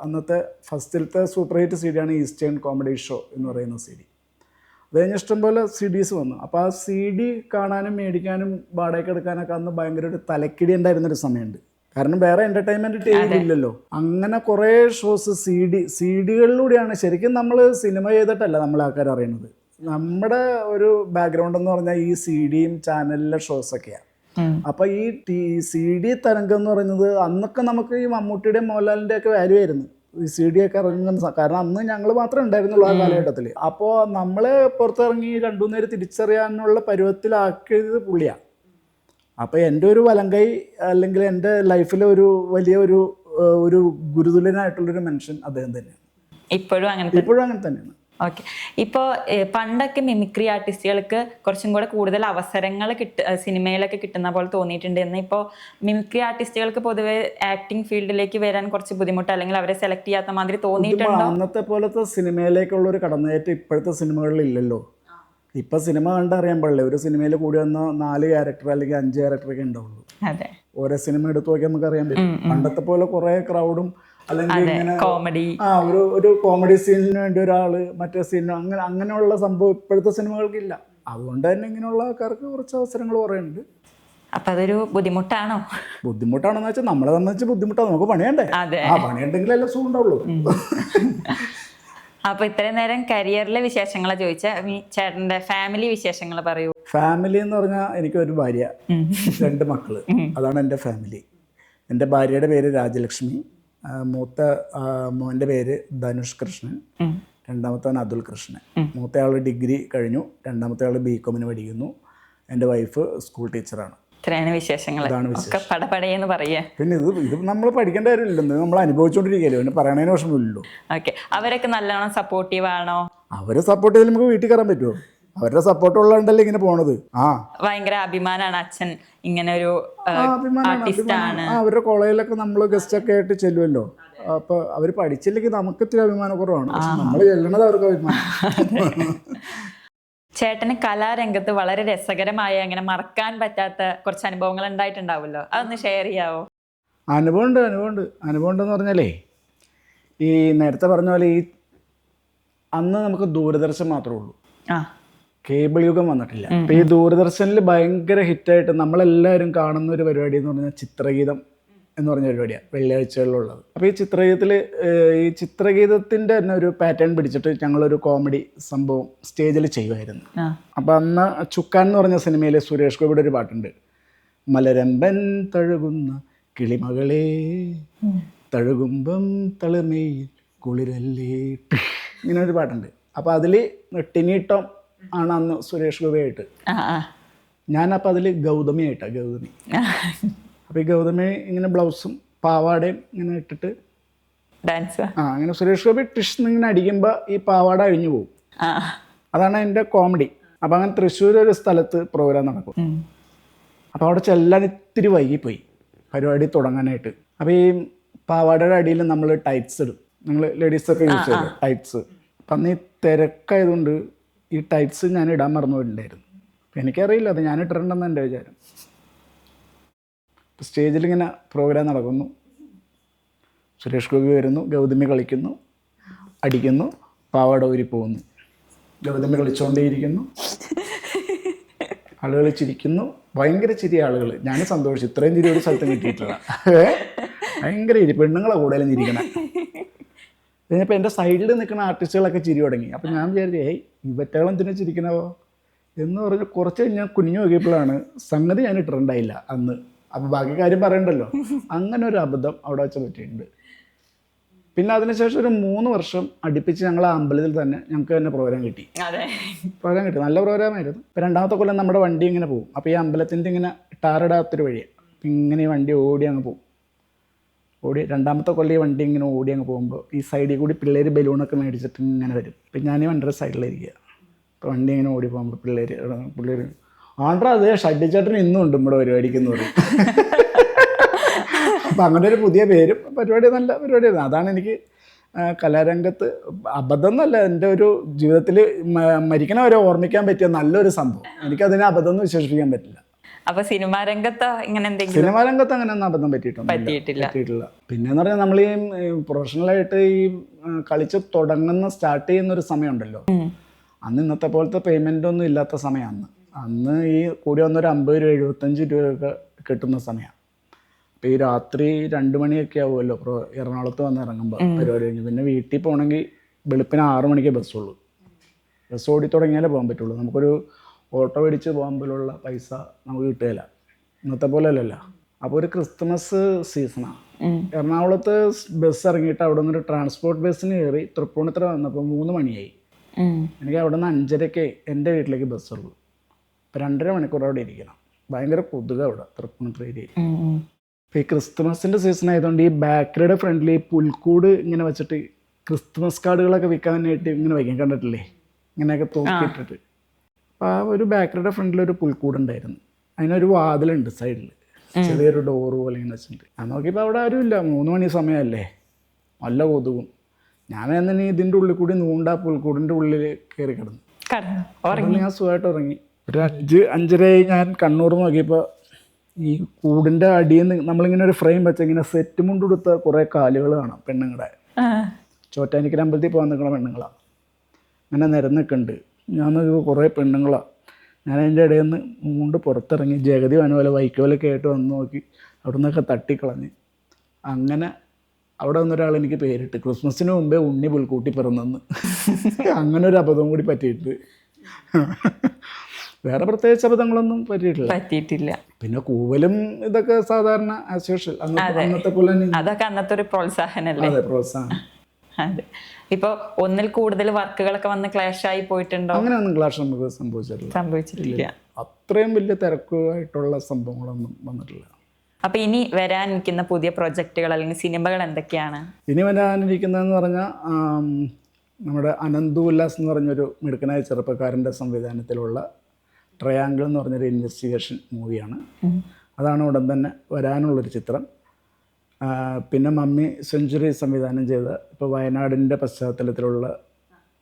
A: അന്നത്തെ ഫസ്റ്റിലത്തെ സൂപ്പർ ഹിറ്റ് CD-യാണ് ഈസ്റ്റേൺ കോമഡി ഷോ എന്ന് പറയുന്ന CD. അത് കഴിഞ്ഞ് ഇഷ്ടംപോലെ CDs വന്നു. അപ്പോൾ ആ CD കാണാനും മേടിക്കാനും വാടകയ്ക്ക് എടുക്കാനൊക്കെ അന്ന് ഭയങ്കര ഒരു തലക്കിടി ഉണ്ടായിരുന്നൊരു സമയമുണ്ട്. കാരണം വേറെ എൻ്റർടൈൻമെൻറ്റ് TV ഇല്ലല്ലോ. അങ്ങനെ കുറേ ഷോസ് CD-കളിലൂടെയാണ്. ശരിക്കും നമ്മൾ സിനിമ ചെയ്തിട്ടല്ല നമ്മൾ ആൾക്കാർ അറിയുന്നത്. നമ്മുടെ ഒരു ബാക്ക്ഗ്രൗണ്ട് എന്ന് പറഞ്ഞാൽ ഈ CD-യും ചാനലിലെ ഷോസൊക്കെയാണ്. അപ്പൊ ഈ CD തരംഗം എന്ന് പറയുന്നത് അന്നൊക്കെ നമുക്ക് ഈ മമ്മൂട്ടിയുടെയും മോഹൻലാലിൻ്റെ ഒക്കെ വാല്യൂ ആയിരുന്നു ഈ CD ഒക്കെ ഇറങ്ങുന്ന. കാരണം അന്ന് ഞങ്ങൾ മാത്രമേ ഉണ്ടായിരുന്നുള്ളൂ ആ കാലഘട്ടത്തിൽ. അപ്പോൾ നമ്മളെ പുറത്തിറങ്ങി 2-3 പേര് തിരിച്ചറിയാനുള്ള പരുവത്തിലാക്കിയത് പുള്ളിയാണ്. അപ്പോൾ എൻ്റെ ഒരു വലങ്കൈ അല്ലെങ്കിൽ എൻ്റെ ലൈഫിലെ ഒരു വലിയ ഒരു ഗുരുതുല്യനായിട്ടുള്ളൊരു മനുഷ്യൻ അദ്ദേഹം തന്നെയാണ്.
B: ഇപ്പോഴും അങ്ങനെ
A: തന്നെയാണ്.
B: ഓക്കെ. ഇപ്പോൾ പണ്ടൊക്കെ മിമിക്രി ആർട്ടിസ്റ്റുകൾക്ക് കുറച്ചും കൂടെ കൂടുതൽ അവസരങ്ങൾ സിനിമയിലൊക്കെ കിട്ടുന്ന പോലെ തോന്നിയിട്ടുണ്ട്. എന്ന് ഇപ്പോൾ മിമിക്രി ആർട്ടിസ്റ്റുകൾക്ക് പൊതുവെ ആക്ടിങ് ഫീൽഡിലേക്ക് വരാൻ കുറച്ച് ബുദ്ധിമുട്ട്, അല്ലെങ്കിൽ അവരെ സെലക്ട് ചെയ്യാത്ത മാതിരി തോന്നിയിട്ടുണ്ടോ?
A: അന്നത്തെ പോലത്തെ സിനിമയിലേക്കുള്ള ഒരു കടന്നുകയറ്റം ഇപ്പോഴത്തെ സിനിമകളിൽ ഇല്ലല്ലോ. ഇപ്പൊ സിനിമ കണ്ടറിയാൻ പാടില്ല. ഒരു സിനിമയിൽ കൂടി വന്ന 4 ക്യാരക്ടർ അല്ലെങ്കിൽ 5 ക്യാരക്ടറൊക്കെ ഉണ്ടാവുള്ളൂ. ഓരോ സിനിമ എടുത്തു നോക്കി നമുക്ക് അറിയാൻ പറ്റും. പണ്ടത്തെ പോലെ കുറെ ക്രൗഡും അല്ലെങ്കിൽ ഇങ്ങനെ ഒരു കോമഡി സീനിന് വേണ്ടി ഒരാള് മറ്റേ സീനിന് അങ്ങനെയുള്ള സംഭവം ഇപ്പോഴത്തെ സിനിമകൾക്കില്ല. അതുകൊണ്ട് തന്നെ ഇങ്ങനെയുള്ള ആൾക്കാർക്ക് കുറച്ച് അവസരങ്ങൾ കുറയുണ്ട്.
B: അപ്പൊ അതൊരു ബുദ്ധിമുട്ടാണോ?
A: ബുദ്ധിമുട്ടാണെന്ന് വെച്ചാൽ നമ്മളെ സംബന്ധിച്ച് ബുദ്ധിമുട്ടാണ്. നമുക്ക് പണിയണ്ടേ? പണിയുണ്ടെങ്കിലല്ലേ സുഖം ഉണ്ടാവുള്ളൂ.
B: അപ്പൊ ഇത്രയും നേരം കരിയറിലെ വിശേഷങ്ങളെ ചോദിച്ച ചേട്ടന്റെ ഫാമിലി വിശേഷങ്ങൾ പറയൂ.
A: ഫാമിലി എന്ന് പറഞ്ഞാൽ എനിക്കൊരു ഭാര്യ, 2 മക്കള്. അതാണ് എൻ്റെ ഫാമിലി. എൻ്റെ ഭാര്യയുടെ പേര് രാജലക്ഷ്മി, മൂത്ത മോൻ്റെ പേര് ധനുഷ് കൃഷ്ണൻ, രണ്ടാമത്തവൻ അതുൽ കൃഷ്ണൻ. മൂത്തയാൾ ഡിഗ്രി കഴിഞ്ഞു, രണ്ടാമത്തെ ആൾ BCom പഠിക്കുന്നു. എൻ്റെ വൈഫ് സ്കൂൾ ടീച്ചറാണ്.
B: ഇത്രയാണ് വിശേഷങ്ങൾ. പടപടയെന്ന് പറയാ.
A: പിന്നെ ഇത് നമ്മൾ പഠിക്കേണ്ട കാര്യമില്ലെന്ന് നമ്മൾ അനുഭവിച്ചുകൊണ്ടിരിക്കുകയല്ലോ, പിന്നെ പറയണതിന് വിഷമമില്ലല്ലോ.
B: ഓക്കെ. അവരൊക്കെ നല്ലോണം സപ്പോർട്ടീവ് ആണോ?
A: അവരെ സപ്പോർട്ട് ചെയ്താൽ നമുക്ക് വീട്ടിൽ കയറാൻ പറ്റുമോ? അവരുടെ സപ്പോർട്ട് ഉള്ളതുകൊണ്ടല്ലേ ഇങ്ങനെ പോണത്.
B: ഭയങ്കര അഭിമാനമാണ് അച്ഛൻ ഇങ്ങനെ ഒരു ആർട്ടിസ്റ്റ് ആണ്.
A: അവരുടെ കോളേജിലൊക്കെ നമ്മൾ ഗസ്റ്റ് ഒക്കെ ആയിട്ട് ചെല്ലുമല്ലോ. അപ്പൊ അവര് പഠിച്ചില്ലെങ്കിൽ നമുക്ക് ഇത്തിരി അഭിമാനക്കുറവാണ്. പക്ഷെ നമ്മൾ ചെല്ലണത് അവർക്ക് അഭിമാനം.
B: ചേട്ടന് കലാരംഗത്ത് വളരെ രസകരമായ അങ്ങനെ മറക്കാൻ പറ്റാത്ത കുറച്ച് അനുഭവങ്ങൾ ഉണ്ടായിട്ടുണ്ടാവുമല്ലോ, അതൊന്ന് ഷെയർ ചെയ്യാവോ?
A: അനുഭവം ഉണ്ടെന്ന് പറഞ്ഞാലേ, ഈ നേരത്തെ പറഞ്ഞ പോലെ ഈ അന്ന് നമുക്ക് ദൂരദർശൻ മാത്രമേ ഉള്ളൂ, കേബിൾ യുഗം വന്നിട്ടില്ല. അപ്പൊ ഈ ദൂരദർശനിൽ ഭയങ്കര ഹിറ്റായിട്ട് നമ്മളെല്ലാവരും കാണുന്ന ഒരു പരിപാടി എന്ന് പറഞ്ഞാൽ ചിത്രഗീതം എന്ന് പറഞ്ഞ പരിപാടിയാണ്, വെള്ളിയാഴ്ചകളിലുള്ളത്. അപ്പോൾ ഈ ചിത്രഗീതത്തിൻ്റെ തന്നെ ഒരു പാറ്റേൺ പിടിച്ചിട്ട് ഞങ്ങളൊരു കോമഡി സംഭവം സ്റ്റേജിൽ ചെയ്യുമായിരുന്നു. അപ്പം അന്ന് ചുക്കാൻ എന്ന് പറഞ്ഞ സിനിമയിൽ സുരേഷ് ഗോപിയുടെ ഒരു പാട്ടുണ്ട്, മലരമ്പൻ തഴുകുന്ന കിളിമകളെ തഴുകുമ്പം തളിർമയിൽ കുളിരല്ലേ, ഇങ്ങനെ ഒരു പാട്ടുണ്ട്. അപ്പോൾ അതിൽ ടിനീട്ടം ആണ് അന്ന് സുരേഷ് ഗോപിയായിട്ട്, ഞാനപ്പോൾ അതിൽ ഗൗതമിയായിട്ടാണ്. ഗൗതമി. അപ്പോൾ ഈ ഗൗതമി ഇങ്ങനെ ബ്ലൗസും പാവാടയും ഇങ്ങനെ ഇട്ടിട്ട്
B: ഡാൻസ്,
A: അങ്ങനെ സുരേഷ് ഗോപി ടിഷ് ഇങ്ങനെ അടിക്കുമ്പോൾ ഈ പാവാട അഴിഞ്ഞു പോകും. അതാണ് എൻ്റെ കോമഡി. അപ്പം അങ്ങനെ തൃശ്ശൂർ ഒരു സ്ഥലത്ത് പ്രോഗ്രാം നടക്കും. അപ്പോൾ അവിടെ ചെല്ലാൻ ഇത്തിരി വൈകിപ്പോയി പരിപാടി തുടങ്ങാനായിട്ട്. അപ്പോൾ ഈ പാവാടയുടെ അടിയിൽ നമ്മൾ ടൈറ്റ്സ് ഇടും, നിങ്ങൾ ലേഡീസൊക്കെ യൂസ് ചെയ്യും ടൈറ്റ്സ്. അപ്പം അന്ന് ഈ തിരക്കായതുകൊണ്ട് ഈ ടൈറ്റ്സ് ഞാൻ ഇടാൻ മറന്നുപോയിട്ടുണ്ടായിരുന്നു. എനിക്കറിയില്ല അത് ഞാൻ ഇട്ടിട്ടുണ്ടെന്ന് എൻ്റെ വിചാരം. സ്റ്റേജിലിങ്ങനെ പ്രോഗ്രാം നടക്കുന്നു, സുരേഷ് ഗോപി വരുന്നു, ഗൗതമി കളിക്കുന്നു, അടിക്കുന്നു, പാവാട ഊരി പോകുന്നു, ഗൗതമി കളിച്ചുകൊണ്ടേയിരിക്കുന്നു, ആളുകൾ ചിരിക്കുന്നു, ഭയങ്കര ചിരി ആളുകൾ. ഞാൻ സന്തോഷിച്ചു, ഇത്രയും ചിരി ഒരു സ്ഥലത്തും കിട്ടിയിട്ടില്ല. ഭയങ്കര ചിരി, പെണ്ണുങ്ങളെ കൂടുതലും ചിരിക്കണം. കഴിഞ്ഞപ്പോൾ എൻ്റെ സൈഡിൽ നിൽക്കുന്ന ആർട്ടിസ്റ്റുകളൊക്കെ ചിരി തുടങ്ങി. അപ്പം ഞാൻ വിചാരിച്ചു, ഇവറ്റകളും എന്തിനാ ചിരിക്കണവോ എന്ന് പറഞ്ഞ് കുറച്ച് ഞാൻ കുനിഞ്ഞു നോക്കിയപ്പോഴാണ് സംഗതി ഞാൻ ഇട്ടിട്ടുണ്ടായില്ല അന്ന്. അപ്പം ബാക്കി കാര്യം പറയണ്ടല്ലോ. അങ്ങനെ ഒരു അബദ്ധം അവിടെ വെച്ച് പറ്റിയിട്ടുണ്ട്. പിന്നെ അതിനുശേഷം ഒരു 3 വർഷം അടുപ്പിച്ച് ഞങ്ങൾ ആ അമ്പലത്തിൽ തന്നെ ഞങ്ങൾക്ക് തന്നെ പ്രോഗ്രാം കിട്ടി. നല്ല പ്രോഗ്രാമായിരുന്നു. ഇപ്പം 2ാമത്തെ കൊല്ലം നമ്മുടെ വണ്ടി ഇങ്ങനെ പോകും. അപ്പോൾ ഈ അമ്പലത്തിൻ്റെ ഇങ്ങനെ ടാറിടാത്തൊരു വഴിയാണ്, ഇങ്ങനെ ഈ വണ്ടി ഓടി അങ്ങ് പോകും. 2ാമത്തെ കൊല്ലം ഈ വണ്ടി ഇങ്ങനെ ഓടി അങ്ങ് പോകുമ്പോൾ ഈ സൈഡിൽ കൂടി പിള്ളേർ ബലൂണൊക്കെ മേടിച്ചിട്ട് ഇങ്ങനെ വരും. ഇപ്പം ഞാൻ ഈ വണ്ടിയുടെ സൈഡിലിരിക്കുക. ഇപ്പോൾ വണ്ടി ഇങ്ങനെ ഓടി പോകുമ്പോൾ പിള്ളേർ ആണ്ട്രാ അത് ഷഡ്ഡിച്ചേട്ടൻ ഇന്നും ഉണ്ട് നമ്മുടെ പരിപാടിക്ക് എന്ന് പറയും. അപ്പം അങ്ങനെ ഒരു പുതിയ പേരും പരിപാടി, നല്ല പരിപാടിയായിരുന്നു. അതാണ് എനിക്ക് കലാരംഗത്ത് അബദ്ധം എന്നല്ല, എൻ്റെ ഒരു ജീവിതത്തിൽ മരിക്കണ വരെ ഓർമ്മിക്കാൻ പറ്റിയ നല്ലൊരു സംഭവം. എനിക്കതിനെ അബദ്ധം എന്ന് വിശേഷിപ്പിക്കാൻ പറ്റില്ല.
B: അപ്പൊ സിനിമാ രംഗത്ത്
A: അങ്ങനെ ഒന്നും അബദ്ധം പറ്റിയിട്ടില്ല. പിന്നെന്ന് പറഞ്ഞാൽ നമ്മൾ ഈ പ്രൊഫഷണലായിട്ട് ഈ കളിച്ച് സ്റ്റാർട്ട് ചെയ്യുന്ന ഒരു സമയമുണ്ടല്ലോ, അന്ന് ഇന്നത്തെ പോലത്തെ പേയ്മെൻ്റ് ഒന്നും ഇല്ലാത്ത സമയമാണ്. അന്ന് ഈ കൂടി വന്നൊരു 50 രൂപ 75 രൂപയൊക്കെ കിട്ടുന്ന സമയമാണ്. അപ്പോൾ ഈ രാത്രി 2 മണിയൊക്കെ ആവുമല്ലോ എറണാകുളത്ത് വന്ന് ഇറങ്ങുമ്പോൾ പരിപാടി കഴിഞ്ഞ്. പിന്നെ വീട്ടിൽ പോകണമെങ്കിൽ വെളുപ്പിന് 6 മണിക്കേ ബസ്സുള്ളൂ. ബസ് ഓടി തുടങ്ങിയാലേ പോകാൻ പറ്റുള്ളൂ. നമുക്കൊരു ഓട്ടോ മേടിച്ച് പോകാൻ പോലുള്ള പൈസ നമുക്ക് കിട്ടുകയില്ല, ഇന്നത്തെ പോലെ അല്ലല്ലോ. അപ്പോൾ ഒരു ക്രിസ്മസ് സീസണാണ്. എറണാകുളത്ത് ബസ് ഇറങ്ങിയിട്ട് അവിടെ നിന്നൊരു ട്രാൻസ്പോർട്ട് ബസ്സിന് കയറി തൃപ്പൂണിത്തുറ വന്നപ്പോൾ 3 മണിയായി. എനിക്ക് അവിടെ നിന്ന് 5:30 എൻ്റെ വീട്ടിലേക്ക് ബസ്സുള്ളൂ. അപ്പോൾ 2.5 മണിക്കൂർ അവിടെ ഇരിക്കണം ഭയങ്കര കൊതുക അവിടെ തൃപ്പൂണിത്തുറ ഏരിയയിൽ. അപ്പോൾ ഈ ക്രിസ്മസിൻ്റെ സീസൺ ആയതുകൊണ്ട് ഈ ബേക്കറിയുടെ ഫ്രണ്ടിൽ ഈ പുൽക്കൂട് ഇങ്ങനെ വെച്ചിട്ട് ക്രിസ്മസ് കാർഡുകളൊക്കെ വിൽക്കാനായിട്ട് ഇങ്ങനെ വയ്ക്കാൻ കണ്ടിട്ടില്ലേ, ഇങ്ങനെയൊക്കെ തൂക്കിയിട്ടിട്ട്. അപ്പോൾ ആ ഒരു ബേക്കറിയുടെ ഫ്രണ്ടിൽ ഒരു പുൽക്കൂടുണ്ടായിരുന്നു. അതിനൊരു വാതിലുണ്ട് സൈഡിൽ, ചെറിയൊരു ഡോറ് പോലെ ഇങ്ങനെ വെച്ചിട്ടുണ്ട്. ഞാൻ നോക്കിയപ്പോൾ അവിടെ ആരുമില്ല, 3 മണി സമയമല്ലേ, നല്ല കൊതുകും. ഞാൻ തന്നെ ഇതിൻ്റെ ഉള്ളിൽ കൂടി നൂണ്ടാ പുൽക്കൂടിൻ്റെ ഉള്ളിൽ കയറി കിടന്നു. ഞാൻ സുഖമായിട്ട് ഉറങ്ങി. ഒരു 5:30 ഞാൻ കണ്ണൂർ നോക്കിയപ്പോൾ ഈ കൂടിൻ്റെ അടിയിൽ നിന്ന് നമ്മളിങ്ങനെ ഒരു ഫ്രെയിം വെച്ച ഇങ്ങനെ സെറ്റ് മുണ്ട് കൊടുത്ത കുറേ കാലുകൾ കാണാം, പെണ്ണുങ്ങളുടെ. ചോറ്റാനിക്കര അമ്പലത്തിൽ പോകാൻ നിൽക്കുന്ന പെണ്ണുങ്ങളാണ്, അങ്ങനെ നിരന്നിക്കുന്നുണ്ട്. ഞാൻ നോക്കിയപ്പോൾ കുറേ പെണ്ണുങ്ങളാണ്. ഞാൻ അതിൻ്റെ ഇടയിൽ നിന്ന് മുണ്ട് പുറത്തിറങ്ങി ജഗതി വന പോലെ വൈക്കോലൊക്കെ ആയിട്ട് വന്ന് നോക്കി, അവിടെ നിന്നൊക്കെ തട്ടിക്കളഞ്ഞ്. അങ്ങനെ അവിടെ വന്നൊരാൾ എനിക്ക് പേരിട്ട്, ക്രിസ്മസിന് മുമ്പേ ഉണ്ണി പുൽക്കൂട്ടി പിറന്നെന്ന്. അങ്ങനെ ഒരു അബദ്ധം കൂടി പറ്റിയിട്ട്, വേറെ പ്രത്യേകിച്ച് അബദ്ധങ്ങളൊന്നും പറ്റിയിട്ടില്ല. പിന്നെ കൂവലും ഇതൊക്കെ സാധാരണ ആസ് യൂഷ്വൽ അന്നത്തെ പോലെ
B: അതൊക്കെ അന്നത്തെ ഒരു പ്രോത്സാഹനല്ലേ.
A: അതെ, പ്രോത്സാഹനം.
B: അതെ. ഇപ്പൊ ഒന്നിൽ കൂടുതൽ വർക്കുകളൊക്കെ വന്ന് ക്ലാഷ് ആയി പോയിട്ടുണ്ടോ?
A: അങ്ങനെയൊന്നും ക്ലാഷ് നമുക്ക് സംഭവിച്ചിട്ടില്ല. അത്രയും വലിയ തിരക്കായിട്ടുള്ള സംഭവങ്ങളൊന്നും വന്നിട്ടില്ല.
B: അപ്പൊ ഇനി വരാനിരിക്കുന്ന പുതിയ പ്രൊജക്ടുകൾ അല്ലെങ്കിൽ സിനിമകൾ എന്തൊക്കെയാണ്? ഇനി
A: വരാനിരിക്കുന്നതെന്ന് പറഞ്ഞാൽ നമ്മുടെ അനന്തു ഉല്ലാസ് എന്ന് പറഞ്ഞൊരു മിടുക്കനായ ചെറുപ്പക്കാരൻ്റെ സംവിധാനത്തിലുള്ള ട്രയാങ്കിൾ എന്ന് പറഞ്ഞൊരു ഇൻവെസ്റ്റിഗേഷൻ മൂവിയാണ്. അതാണ് ഉടൻ തന്നെ വരാനുള്ളൊരു ചിത്രം. പിന്നെ മമ്മി സെഞ്ച്വറി സംവിധാനം ചെയ്ത ഇപ്പോൾ വയനാടിൻ്റെ പശ്ചാത്തലത്തിലുള്ള